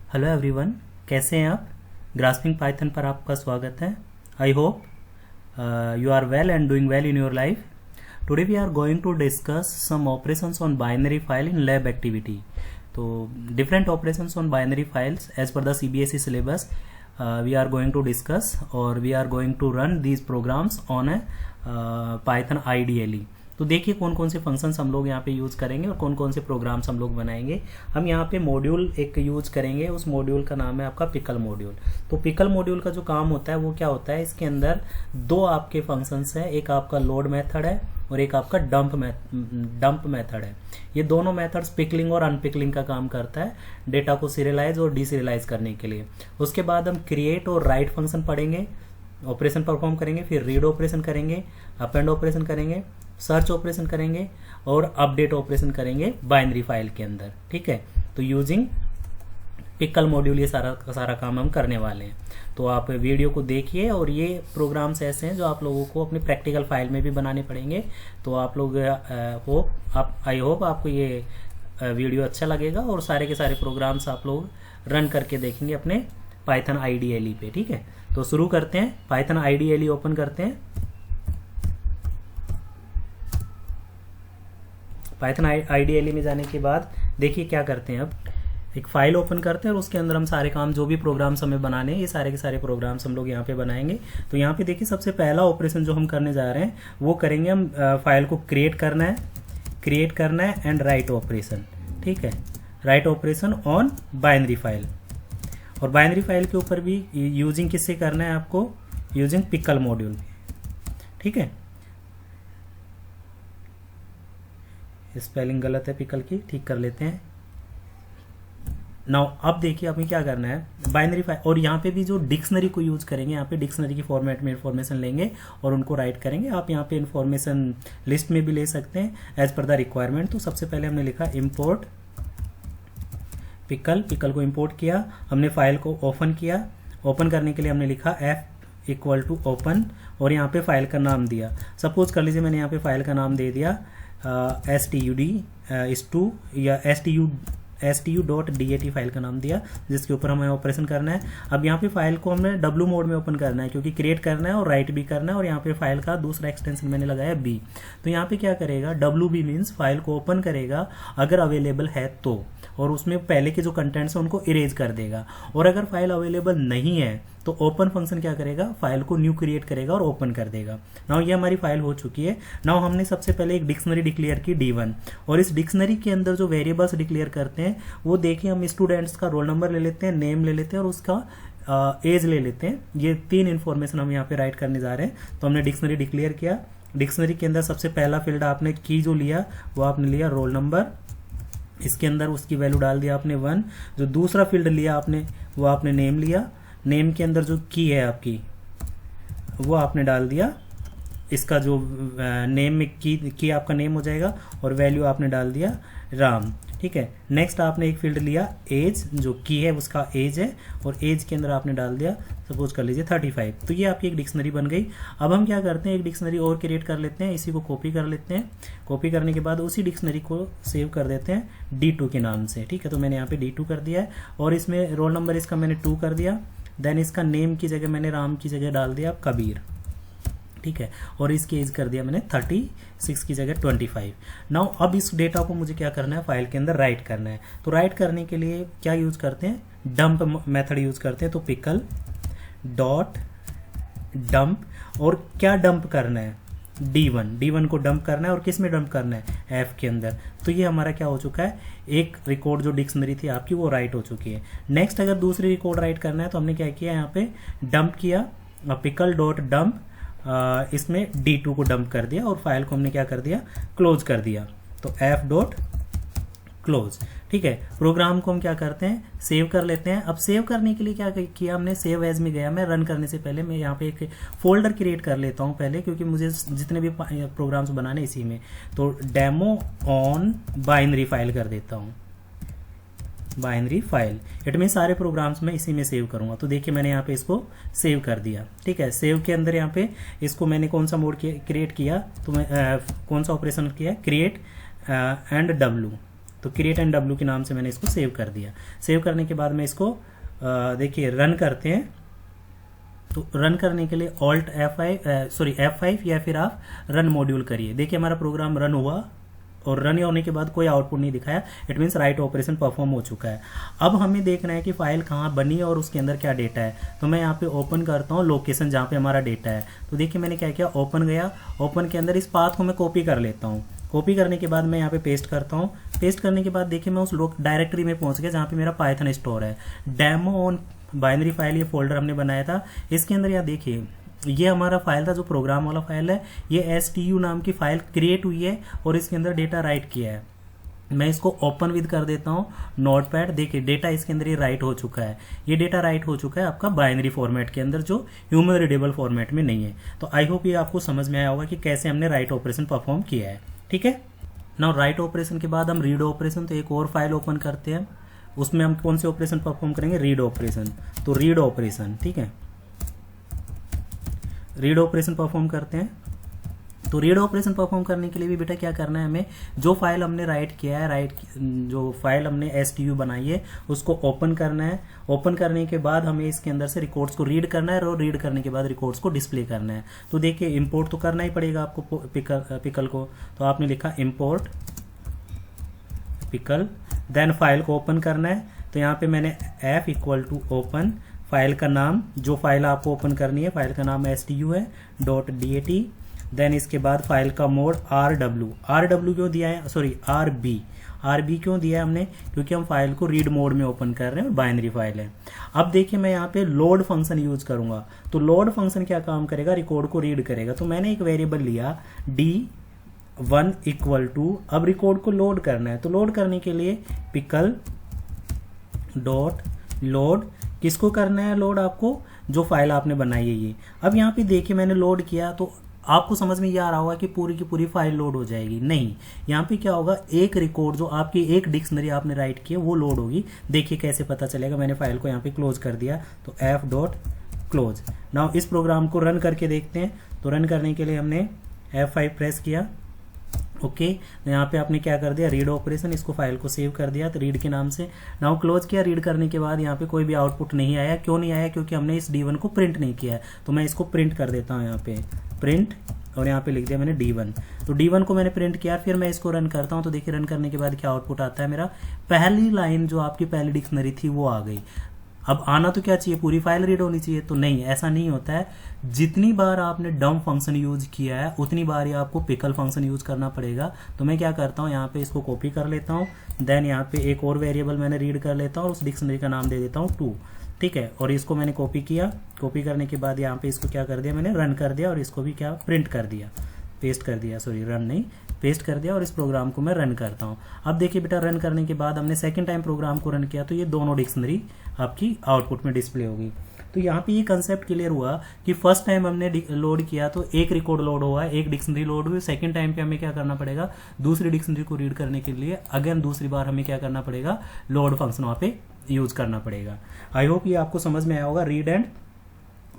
Hello everyone, कैसे हैं आप। ग्रास्पिंग पाइथन पर आपका स्वागत है। I hope you are well and doing well in your life. Today we are going to discuss some operations on binary file in lab activity. तो different operations on binary files as per the CBSE syllabus we are going to discuss, or we are going to run these programs on a Python IDLE. तो देखिए कौन कौन से functions हम लोग यहाँ पे यूज़ करेंगे और कौन कौन से प्रोग्राम्स हम लोग बनाएंगे। हम यहाँ पे मॉड्यूल एक यूज़ करेंगे, उस मॉड्यूल का नाम है आपका पिकल मॉड्यूल। तो पिकल मॉड्यूल का जो काम होता है वो क्या होता है, इसके अंदर दो आपके फंक्शंस हैं, एक आपका लोड मेथड है और एक आपका डंप मेथड है। ये दोनों मेथड्स पिकलिंग और अनपिकलिंग का काम करता है, डेटा को सीरियलाइज और डीसीरियलाइज करने के लिए। उसके बाद हम क्रिएट और राइट फंक्शन पढ़ेंगे, ऑपरेशन परफॉर्म करेंगे, फिर रीड ऑपरेशन करेंगे, अपेंड ऑपरेशन करेंगे, सर्च ऑपरेशन करेंगे और अपडेट ऑपरेशन करेंगे बाइनरी फाइल के अंदर। ठीक है, तो यूजिंग पिकल मॉड्यूल ये सारा काम हम करने वाले हैं। तो आप वीडियो को देखिए, और ये प्रोग्राम्स ऐसे हैं जो आप लोगों को अपनी प्रैक्टिकल फाइल में भी बनाने पड़ेंगे। तो आप लोग आई होप आपको ये वीडियो अच्छा लगेगा, और सारे के सारे प्रोग्राम्स आप लोग रन करके देखेंगे अपने पाइथन IDLE पे। ठीक है, तो शुरू करते हैं। पाइथन IDLE ओपन करते हैं। पाइथन IDLE में जाने के बाद देखिए क्या करते हैं। अब एक फाइल ओपन करते हैं और उसके अंदर हम सारे काम, जो भी प्रोग्राम्स हमें बनाने हैं, ये सारे के सारे प्रोग्राम्स हम लोग यहाँ पे बनाएंगे। तो यहाँ पे देखिए सबसे पहला ऑपरेशन जो हम करने जा रहे हैं वो करेंगे हम, फाइल को क्रिएट करना है एंड राइट ऑपरेशन। ठीक है, write operation on binary file. और बाइनरी फाइल के ऊपर भी यूजिंग किससे करना है आपको, यूजिंग पिकल मॉड्यूल। ठीक है, स्पेलिंग गलत है पिकल की, ठीक कर लेते हैं। नाउ अब देखिए हमें क्या करना है, बाइनरी फाइल, और यहाँ पे भी जो डिक्शनरी को यूज करेंगे, यहाँ पे डिक्शनरी की फॉर्मेट में इन्फॉर्मेशन लेंगे और उनको राइट करेंगे। आप यहाँ पे इन्फॉर्मेशन लिस्ट में भी ले सकते हैं एज पर द रिक्वायरमेंट। तो सबसे पहले हमने लिखा इम्पोर्ट पिकल को इम्पोर्ट किया, हमने फाइल को ओपन किया। ओपन करने के लिए हमने लिखा F = ओपन, और यहाँ पे फाइल का नाम दिया। सपोज कर लीजिए मैंने यहाँ पे फाइल का नाम दे दिया std या stu.dat फाइल का नाम दिया, जिसके ऊपर हमें ऑपरेशन करना है। अब यहाँ पे फाइल को हमने W मोड में ओपन करना है, क्योंकि क्रिएट करना है और राइट भी करना है। और यहाँ पे फाइल का दूसरा एक्सटेंशन मैंने लगाया B। तो यहाँ पे क्या करेगा, WB मीन्स फाइल को ओपन करेगा अगर अवेलेबल है तो, और उसमें पहले के जो कंटेंट्स है उनको इरेज कर देगा। और अगर फाइल अवेलेबल नहीं है तो ओपन फंक्शन क्या करेगा, फाइल को न्यू क्रिएट करेगा और ओपन कर देगा। नाउ ये हमारी फाइल हो चुकी है। नाउ हमने सबसे पहले एक डिक्शनरी डिक्लेयर की D1, और इस डिक्शनरी के अंदर जो वेरिएबल्स डिक्लेयर करते हैं वो देखिए, हम स्टूडेंट्स का रोल नंबर ले लेते हैं, नेम ले लेते हैं और उसका एज ले लेते हैं। ये तीन इन्फॉर्मेशन हम यहाँ पे राइट करने जा रहे हैं। तो हमने डिक्शनरी डिक्लेयर किया। डिक्शनरी के अंदर सबसे पहला फील्ड आपने की जो लिया वो आपने लिया रोल नंबर, इसके अंदर उसकी वैल्यू डाल दिया आपने 1। जो दूसरा फील्ड लिया आपने वो आपने नेम लिया, नेम के अंदर जो की है आपकी वो आपने डाल दिया, इसका जो नेम में की आपका नेम हो जाएगा, और वैल्यू आपने डाल दिया राम। ठीक है, नेक्स्ट आपने एक फील्ड लिया एज, जो की है उसका एज है, और एज के अंदर आपने डाल दिया सपोज कर लीजिए 35। तो ये आपकी एक डिक्शनरी बन गई। अब हम क्या करते हैं, एक डिक्शनरी और क्रिएट कर लेते हैं, इसी को कॉपी कर लेते हैं। कॉपी करने के बाद उसी डिक्शनरी को सेव कर देते हैं D2 के नाम से। ठीक है, तो मैंने यहाँ पे D2 कर दिया है, और इसमें रोल नंबर इसका मैंने 2 कर दिया। देन इसका नेम की जगह मैंने राम की जगह डाल दिया कबीर। ठीक है, और इसकी एज कर दिया मैंने 36 की जगह 25। नाउ अब इस डेटा को मुझे क्या करना है, फाइल के अंदर राइट करना है। तो राइट करने के लिए क्या यूज करते हैं, डंप मेथड यूज करते हैं। तो पिकल डॉट डंप, और क्या डंप करना है, D1 को डंप करना है। और किस में डंप करना है, F के अंदर। तो ये हमारा क्या हो चुका है, एक रिकॉर्ड जो डिक्शनरी थी आपकी वो राइट हो चुकी है। नेक्स्ट अगर दूसरी रिकॉर्ड राइट करना है तो हमने क्या किया, यहाँ पे डंप किया, पिकल डॉट डंप, इसमें D2 को डंप कर दिया, और फाइल को हमने क्या कर दिया, क्लोज कर दिया। तो F.close। ठीक है, प्रोग्राम को हम क्या करते हैं, सेव कर लेते हैं। अब सेव करने के लिए क्या किया हमने, सेव एज में गया। मैं रन करने से पहले मैं यहाँ पे एक फोल्डर क्रिएट कर लेता हूँ पहले, क्योंकि मुझे जितने भी प्रोग्राम्स बनाने इसी में। तो डेमो ऑन बाइनरी फाइल कर देता हूँ, बाइनरी फाइल। इट मीन सारे प्रोग्राम्स में इसी में सेव करूंगा। तो देखिए मैंने यहाँ पे इसको सेव कर दिया। ठीक है, सेव के अंदर यहाँ पे इसको मैंने कौन सा मोड क्रिएट किया, तो मैं कौन सा ऑपरेशन किया, क्रिएट एंड W। तो क्रिएट एंड डब्ल्यू के नाम से मैंने इसको सेव कर दिया। सेव करने के बाद मैं इसको देखिए रन करते हैं। तो रन करने के लिए ऑल्ट F5 या फिर आप रन मॉड्यूल करिए। देखिए हमारा प्रोग्राम रन हुआ और रन होने के बाद कोई आउटपुट नहीं दिखाया, it means write operation perform हो चुका है। अब हमें देखना है कि फाइल कहाँ बनी है और उसके अंदर क्या डेटा है। तो मैं यहाँ पे ओपन करता हूँ लोकेशन जहाँ पे हमारा डेटा है। तो देखिए मैंने क्या किया, ओपन गया, ओपन के अंदर इस पाथ को मैं कॉपी कर लेता हूँ। कॉपी करने के बाद मैं यहाँ पे पेस्ट करता हूँ। पेस्ट करने के बाद देखिए मैं उस डायरेक्टरी में पहुँच गया जहाँ पे मेरा पाइथन स्टोर है। डेमो ऑन बाइनरी फाइल ये फोल्डर हमने बनाया था। इसके अंदर यहाँ देखिए ये हमारा फाइल था जो प्रोग्राम वाला फाइल है। ये STU नाम की फाइल क्रिएट हुई है और इसके अंदर डेटा राइट किया है। मैं इसको ओपन विद कर देता हूँ नोटपैड। देखिए डेटा इसके अंदर ये राइट हो चुका है। ये डेटा राइट हो चुका है आपका बाइनरी फॉर्मेट के अंदर, जो ह्यूमन रीडेबल फॉर्मेट में नहीं है। तो आई होप ये आपको समझ में आया होगा कि कैसे हमने राइट ऑपरेशन परफॉर्म किया है। ठीक है, नाउ राइट ऑपरेशन के बाद हम रीड ऑपरेशन, तो एक और फाइल ओपन करते हैं। उसमें हम कौन से ऑपरेशन परफॉर्म करेंगे, रीड ऑपरेशन। तो रीड ऑपरेशन, ठीक है, रीड ऑपरेशन परफॉर्म करते हैं। तो रीड ऑपरेशन परफॉर्म करने के लिए भी बेटा क्या करना है, हमें जो फाइल हमने राइट किया है, जो फाइल हमने STU बनाई है उसको ओपन करना है। ओपन करने के बाद हमें इसके अंदर से रिकॉर्ड्स को रीड करना है और रीड करने के बाद रिकॉर्ड्स को डिस्प्ले करना है। तो देखिए इंपोर्ट तो करना ही पड़ेगा आपको पिकल को। तो आपने लिखा इंपोर्ट पिकल, देन फाइल को ओपन करना है। तो यहाँ पे मैंने F = ओपन, फाइल का नाम, जो फाइल आपको ओपन करनी है फाइल का नाम STU है .dat। देन इसके बाद फाइल का मोड RW क्यों दिया है, सॉरी RB क्यों दिया है हमने, क्योंकि हम फाइल को रीड मोड में ओपन कर रहे हैं और बाइनरी फाइल है। अब देखिए मैं यहाँ पे लोड फंक्शन यूज करूंगा। तो लोड फंक्शन क्या काम करेगा, रिकॉर्ड को रीड करेगा। तो मैंने एक वेरिएबल लिया D1 = अब रिकॉर्ड को लोड करना है। तो लोड करने के लिए पिकल .लोड, किसको करना है लोड, आपको जो फाइल आपने बनाई है ये। अब यहाँ पे देखिए मैंने लोड किया तो आपको समझ में ये आ रहा होगा कि पूरी की पूरी फाइल लोड हो जाएगी। नहीं, यहाँ पे क्या होगा, एक रिकॉर्ड जो आपकी एक डिक्शनरी आपने राइट की है वो लोड होगी। देखिए कैसे पता चलेगा, मैंने फाइल को यहाँ पे क्लोज कर दिया। तो F.close। नाउ इस प्रोग्राम को रन करके देखते हैं। तो रन करने के लिए हमने F5 प्रेस किया। ओके, तो यहाँ पे आपने क्या कर दिया, रीड ऑपरेशन, इसको फाइल को सेव कर दिया तो रीड के नाम से। नाउ क्लोज किया। रीड करने के बाद यहाँ पे कोई भी आउटपुट नहीं आया। क्यों नहीं आया, क्योंकि हमने इस D1 को प्रिंट नहीं किया है। तो मैं इसको प्रिंट कर देता हूँ, यहाँ पे प्रिंट, और यहाँ पे लिख दिया मैंने D1। तो D1 को मैंने प्रिंट किया। फिर मैं इसको रन करता हूँ। तो देखिए रन करने के बाद क्या आउटपुट आता है, मेरा पहली लाइन जो आपकी पहली डिक्शनरी थी वो आ गई। अब आना तो क्या चाहिए, पूरी फाइल रीड होनी चाहिए। तो नहीं, ऐसा नहीं होता है। जितनी बार आपने डम्प फंक्शन यूज किया है उतनी बार ही आपको पिकल फंक्शन यूज करना पड़ेगा। तो मैं क्या करता हूँ, यहाँ पे इसको कॉपी कर लेता हूँ। देन यहाँ पे एक और वेरिएबल मैंने रीड कर लेता हूँ और उस डिक्शनरी का नाम दे देता हूँ 2। ठीक है, और इसको मैंने कॉपी किया। कॉपी करने के बाद यहाँ पे इसको क्या कर दिया, मैंने रन कर दिया और इसको भी क्या प्रिंट कर दिया, पेस्ट कर दिया, सॉरी रन नहीं, पेस्ट कर दिया। और इस प्रोग्राम को मैं रन करता हूँ। अब देखिए बेटा रन करने के बाद हमने सेकंड टाइम प्रोग्राम को रन किया तो ये दोनों डिक्शनरी आपकी आउटपुट में डिस्प्ले होगी। तो यहाँ पे ये कंसेप्ट क्लियर हुआ कि फर्स्ट टाइम हमने लोड किया तो एक रिकॉर्ड लोड हुआ, एक डिक्शनरी लोड हुई। सेकंड टाइम पे हमें क्या करना पड़ेगा, दूसरी डिक्शनरी को रीड करने के लिए अगेन दूसरी बार हमें क्या करना पड़ेगा, लोड फंक्शन वहाँ पे यूज करना पड़ेगा। आई होप ये आपको समझ में आया होगा, रीड एंड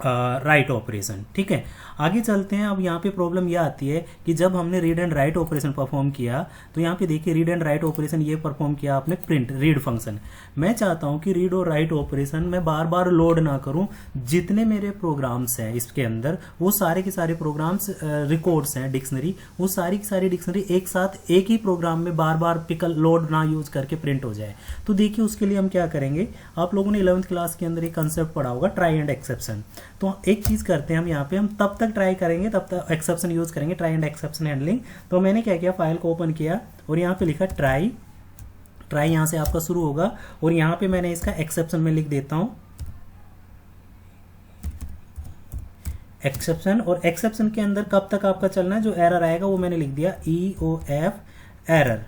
राइट ऑपरेशन। ठीक है, आगे चलते हैं। अब यहाँ पे प्रॉब्लम यह आती है कि जब हमने read and write operation perform किया तो यहाँ पे देखिए रीड एंड राइट ऑपरेशन ये परफॉर्म किया आपने प्रिंट रीड फंक्शन। मैं चाहता हूँ कि रीड और राइट ऑपरेशन मैं बार बार लोड ना करूँ। जितने मेरे प्रोग्राम्स हैं इसके अंदर वो सारे के सारे प्रोग्राम्स रिकॉर्ड्स हैं डिक्शनरी, वो सारी की सारी डिक्शनरी एक साथ एक ही प्रोग्राम में बार बार पिकल लोड ना यूज करके प्रिंट हो जाए। तो देखिए उसके लिए हम क्या करेंगे, आप लोगों ने 11th क्लास के अंदर एक कंसेप्ट पढ़ा होगा, ट्राई एंड एक्सेप्शन। तो एक चीज करते हैं हम यहाँ पे, हम तब तक ट्राई करेंगे तब तक एक्सेप्शन यूज करेंगे, ट्राई एंड एक्सेप्शन हैंडलिंग। तो मैंने क्या किया, फाइल को ओपन किया और यहाँ पे लिखा ट्राई यहाँ से आपका शुरू होगा और यहाँ पे मैंने इसका एक्सेप्शन में लिख देता हूं एक्सेप्शन। और एक्सेप्शन के अंदर कब तक आपका चलना है, जो एरर आएगा वो मैंने लिख दिया EOF एरर।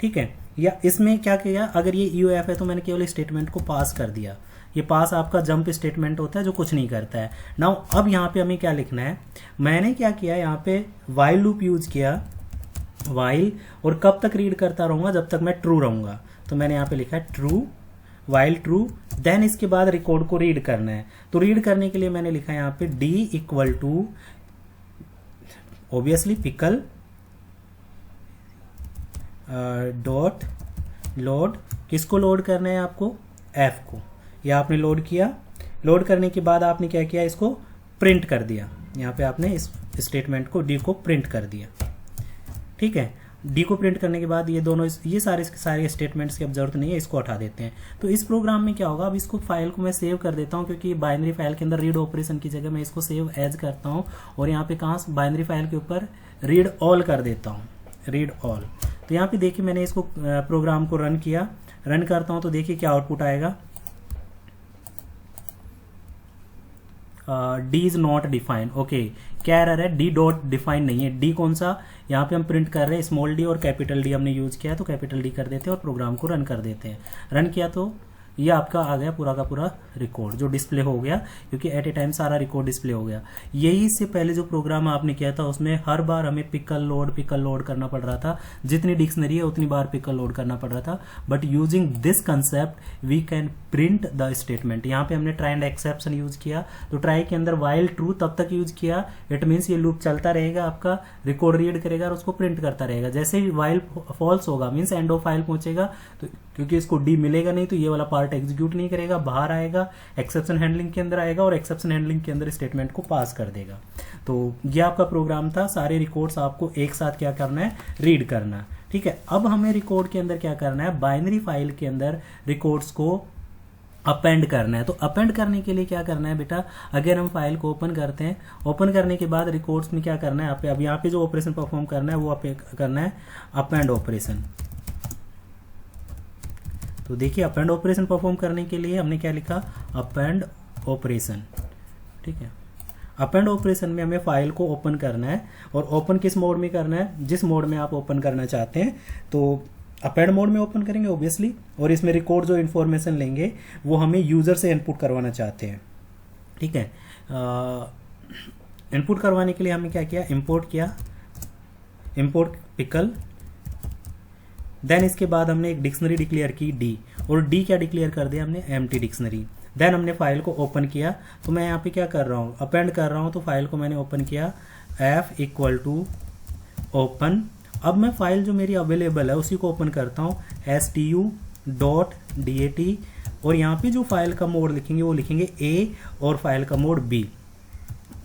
ठीक है, या इसमें क्या किया, अगर ये EOF है तो मैंने केवल स्टेटमेंट को पास कर दिया। ये पास आपका जंप स्टेटमेंट होता है जो कुछ नहीं करता है। नाउ अब यहाँ पे हमें क्या लिखना है, मैंने क्या किया यहाँ पे वाइल लूप यूज किया, वाइल, और कब तक रीड करता रहूंगा, जब तक मैं ट्रू रहूंगा। तो मैंने यहाँ पे लिखा है ट्रू, वाइल ट्रू। देन इसके बाद रिकॉर्ड को रीड करना है। तो रीड करने के लिए मैंने लिखा है यहाँ पे D = obviously pickle dot load, किसको लोड करना है आपको, एफ को। या आपने लोड किया, लोड करने के बाद आपने क्या किया, इसको प्रिंट कर दिया। यहाँ पे आपने इस स्टेटमेंट को डी को प्रिंट कर दिया, ठीक है। डी को प्रिंट करने के बाद ये दोनों, ये सारे स्टेटमेंट्स की अब जरूरत नहीं है, इसको हटा देते हैं। तो इस प्रोग्राम में क्या होगा, अब इसको फाइल को मैं सेव कर देता हूँ, क्योंकि बाइनरी फाइल के अंदर रीड ऑपरेशन की जगह मैं इसको सेव एज करता हूँ, और यहाँ पे कहाँ बाइनरी फाइल के ऊपर रीड ऑल कर देता हूँ, डी ऑल। तो यहाँ पे देखिए मैंने इसको प्रोग्राम को रन किया, रन करता हूँ तो देखिए क्या आउटपुट आएगा, D is not define. Okay, क्या एरर है, डी डॉट डिफाइन नहीं है। डी कौन सा, यहाँ पे हम प्रिंट कर रहे हैं स्मॉल डी और कैपिटल डी हमने यूज किया है, तो कैपिटल डी कर देते हैं और प्रोग्राम को रन कर देते हैं। रन किया तो ये आपका आ गया पूरा का पूरा रिकॉर्ड जो डिस्प्ले हो गया, क्योंकि एट ए टाइम सारा रिकॉर्ड डिस्प्ले हो गया। यही इससे पहले जो प्रोग्राम आपने किया था उसमें हर बार हमें पिकल लोड करना पड़ रहा था, जितनी डिक्शनरी है उतनी बार पिकल लोड करना पड़ रहा था। But using this concept we can print the statement. यहाँ पे हमने ट्राई एंड एक्सेप्शन यूज किया, तो ट्राई के अंदर वाइल ट्रू तब तक यूज किया, इट मीन्स ये लूप चलता रहेगा, आपका रिकॉर्ड रीड करेगा और उसको प्रिंट करता रहेगा। जैसे ही वाइल फॉल्स होगा मीन्स एंड ऑफ फाइल पहुंचेगा, तो क्योंकि इसको डी मिलेगा नहीं तो ये वाला पार्ट एग्जीक्यूट नहीं करेगा, बाहर आएगा, एक्सेप्शन हैंडलिंग के अंदर आएगा और एक्सेप्शन हैंडलिंग के अंदर स्टेटमेंट को पास कर देगा। तो ये आपका प्रोग्राम था, सारे रिकॉर्ड्स आपको एक साथ क्या करना है, रीड करना, ठीक है। अब हमें रिकॉर्ड के अंदर क्या करना है, बाइनरी फाइल के अंदर रिकॉर्ड्स को अपेंड करना है। तो अपेंड करने के लिए क्या करना है बेटा, अगर हम फाइल को ओपन करते हैं, ओपन करने के बाद रिकॉर्ड्स में क्या करना है, अब यहाँ पे जो ऑपरेशन परफॉर्म करना है वो करना है अपेंड ऑपरेशन। तो देखिए अपेंड ऑपरेशन परफॉर्म करने के लिए हमने क्या लिखा, अपेंड ऑपरेशन, ठीक है। अपेंड ऑपरेशन में हमें फाइल को ओपन करना है, और ओपन किस मोड में करना है, जिस मोड में आप ओपन करना चाहते हैं। तो अपेंड मोड में ओपन करेंगे ऑब्वियसली, और इसमें रिकॉर्ड जो इन्फॉर्मेशन लेंगे वो हमें यूजर से इनपुट करवाना चाहते हैं, ठीक है। इनपुट करवाने के लिए हमने क्या किया, इंपोर्ट किया, इंपोर्ट पिकल। देन इसके बाद हमने एक डिक्शनरी डिक्लेयर की डी, और डी क्या डिक्लेयर कर दिया हमने, एम्प्टी डिक्शनरी। देन हमने फाइल को ओपन किया, तो मैं यहाँ पे क्या कर रहा हूँ, अपेंड कर रहा हूँ, तो फाइल को मैंने ओपन किया, एफ इक्वल टू ओपन। अब मैं फाइल जो मेरी अवेलेबल है उसी को ओपन करता हूँ, stu.dat, और यहाँ पे जो फाइल का मोड लिखेंगे वो लिखेंगे ए, और फाइल का मोड बी।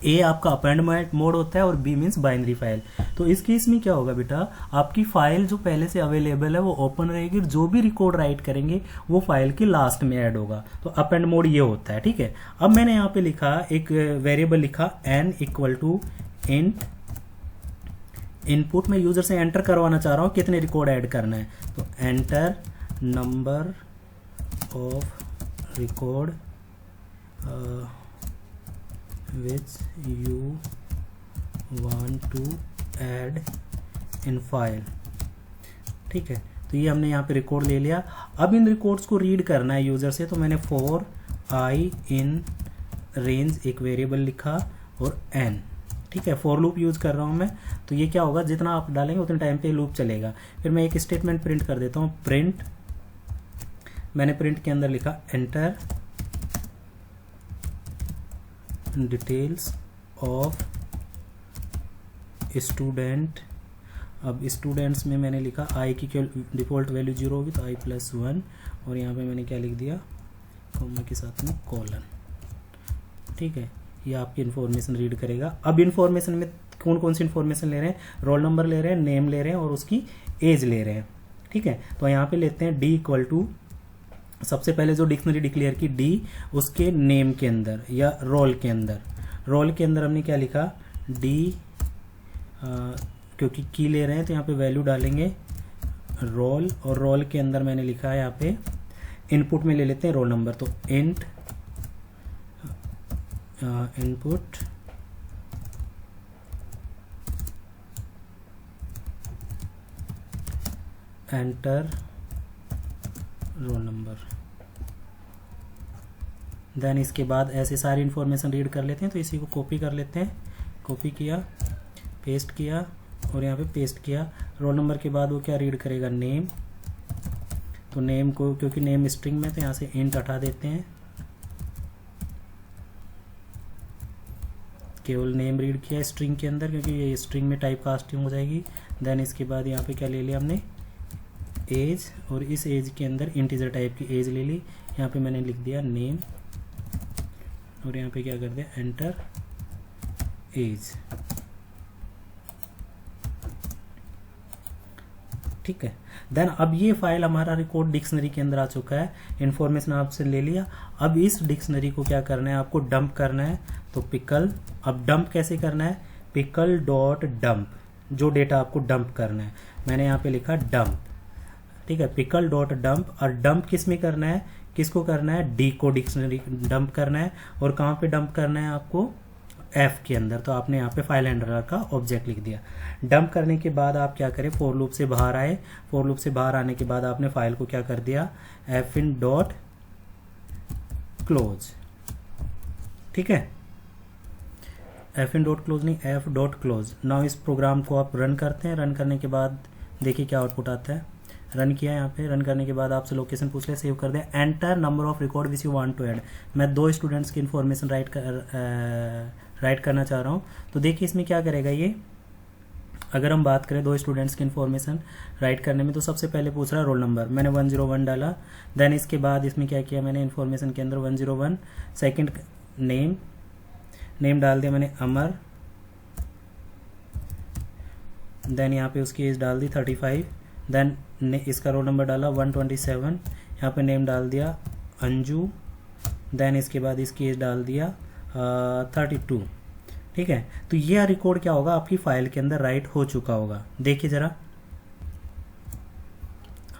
ए आपका अपेंड मोड होता है और बी मीन्स बाइनरी फाइल। तो इस केस में क्या होगा बेटा, आपकी फाइल जो पहले से अवेलेबल है वो ओपन रहेगी, जो भी रिकॉर्ड राइट करेंगे वो फाइल के लास्ट में ऐड होगा। तो अपेंड मोड ये होता है, ठीक है। अब मैंने यहाँ पे लिखा एक वेरिएबल लिखा n equal to int input. में यूजर से एंटर करवाना चाह रहा हूँ कितने रिकॉर्ड ऐड करना है, तो enter number of record which you want to add in file, ठीक है। तो ये हमने यहाँ पे रिकॉर्ड ले लिया। अब इन रिकॉर्ड्स को रीड करना है यूजर से, तो मैंने फॉर आई इन रेंज एक वेरिएबल लिखा और n, ठीक है। फॉर लूप यूज कर रहा हूँ मैं, तो ये क्या होगा, जितना आप डालेंगे उतने टाइम पे लूप चलेगा। फिर मैं एक स्टेटमेंट प्रिंट कर देता हूँ, प्रिंट। मैंने प्रिंट के अंदर लिखा एंटर डिटेल्स ऑफ स्टूडेंट। अब स्टूडेंट्स में मैंने लिखा आई की डिफॉल्ट वैल्यू 0 विथ i+1, और यहाँ पे मैंने क्या लिख दिया, कॉमा के साथ में कॉलन, ठीक है। ये आपकी इन्फॉर्मेशन रीड करेगा। अब इन्फॉर्मेशन में कौन कौन सी इन्फॉर्मेशन ले रहे हैं, रोल नंबर ले रहे हैं, नेम ले रहे हैं और उसकी एज ले रहे हैं, ठीक है। तो यहाँ पे लेते हैं डी इक्वल टू, सबसे पहले जो डिक्शनरी डिक्लेयर की डी, उसके नेम के अंदर या रोल के अंदर, रोल के अंदर हमने क्या लिखा, डी, क्योंकि की ले रहे हैं तो यहाँ पे वैल्यू डालेंगे रोल, और रोल के अंदर मैंने लिखा है यहाँ पे इनपुट में ले लेते हैं रोल नंबर, तो int input enter roll number. Then इसके बाद ऐसे सारी इन्फॉर्मेशन रीड कर लेते हैं, तो इसी को कॉपी कर लेते हैं, कॉपी किया, पेस्ट किया और यहाँ पे पेस्ट किया। रोल नंबर के बाद वो क्या रीड करेगा, नेम। तो नेम को, क्योंकि नेम स्ट्रिंग में, तो यहाँ से इंट हटा देते हैं, केवल नेम रीड किया स्ट्रिंग के अंदर, क्योंकि ये स्ट्रिंग में टाइप कास्टिंग हो जाएगी। देन इसके बाद यहाँ पे क्या ले लिया हमने, एज, और इस एज के अंदर इंटीजर टाइप की एज ले ली, यहाँ पे मैंने लिख दिया नेम, और यहाँ पे क्या कर दिया एंटर एज। ठीक है, देन अब ये फाइल हमारा रिकॉर्ड डिक्शनरी के अंदर आ चुका है, इन्फॉर्मेशन आपसे ले लिया। अब इस डिक्शनरी को क्या करना है, आपको डंप करना है। तो पिकल, अब डंप कैसे करना है, पिकल डॉट डंप, जो डेटा आपको डंप करना है, मैंने यहाँ पे लिखा डंप। ठीक है, पिकल डॉट डंप, और डंप किस में करना है, किसको करना है, डी को डिक्शनरी डंप करना है। और कहाँ पे डंप करना है आपको, एफ के अंदर। तो आपने यहाँ पे फाइल हैंडलर का ऑब्जेक्ट लिख दिया। डंप करने के बाद आप क्या करें, फॉर लूप से बाहर आए। फॉर लूप से बाहर आने के बाद आपने फाइल को क्या कर दिया, एफ इन डॉट क्लोज। ठीक है, एफ इन डॉट क्लोज नहीं, एफ डॉट क्लोज। नाउ इस प्रोग्राम को आप रन करते हैं। रन करने के बाद देखिए क्या आउटपुट आता है। रन किया, यहाँ पे रन करने के बाद आपसे लोकेशन पूछ लिया, सेव कर दिया। Enter number of record which you want to add. मैं 2 स्टूडेंट्स की इन्फॉर्मेशन राइट करना चाह रहा हूँ। तो देखिए इसमें क्या करेगा ये, अगर हम बात करें 2 स्टूडेंट्स की इन्फॉर्मेशन राइट करने में, तो सबसे पहले पूछ रहा है रोल नंबर, मैंने 101 डाला। देन इसके बाद इसमें क्या किया मैंने, इन्फॉर्मेशन के अंदर 101, सेकंड नेम डाल दिया मैंने अमर। देन यहाँ पे उसकी एज डाल दी 35। देन इसका रोल नंबर डाला 127, यहाँ पे नेम डाल दिया अंजू। देन इसके बाद इसकी एज डाल दिया 32। ठीक है, तो ये रिकॉर्ड क्या होगा, आपकी फाइल के अंदर राइट हो चुका होगा। देखिए जरा,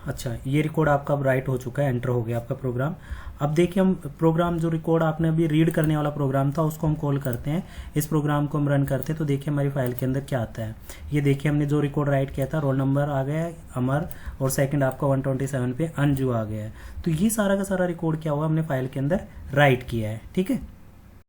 अच्छा ये रिकॉर्ड आपका अब राइट हो चुका है, एंटर हो गया आपका प्रोग्राम। अब देखिए हम प्रोग्राम, जो रिकॉर्ड आपने अभी रीड करने वाला प्रोग्राम था, उसको हम कॉल करते हैं। इस प्रोग्राम को हम रन करते हैं, तो देखिए हमारी फाइल के अंदर क्या आता है। ये देखिए हमने जो रिकॉर्ड राइट किया था, रोल नंबर आ गया है अमर, और सेकंड आपका 127 पे अंजू आ गया है। तो ये सारा का सारा रिकॉर्ड क्या हुआ, हमने फाइल के अंदर राइट किया है। ठीक है।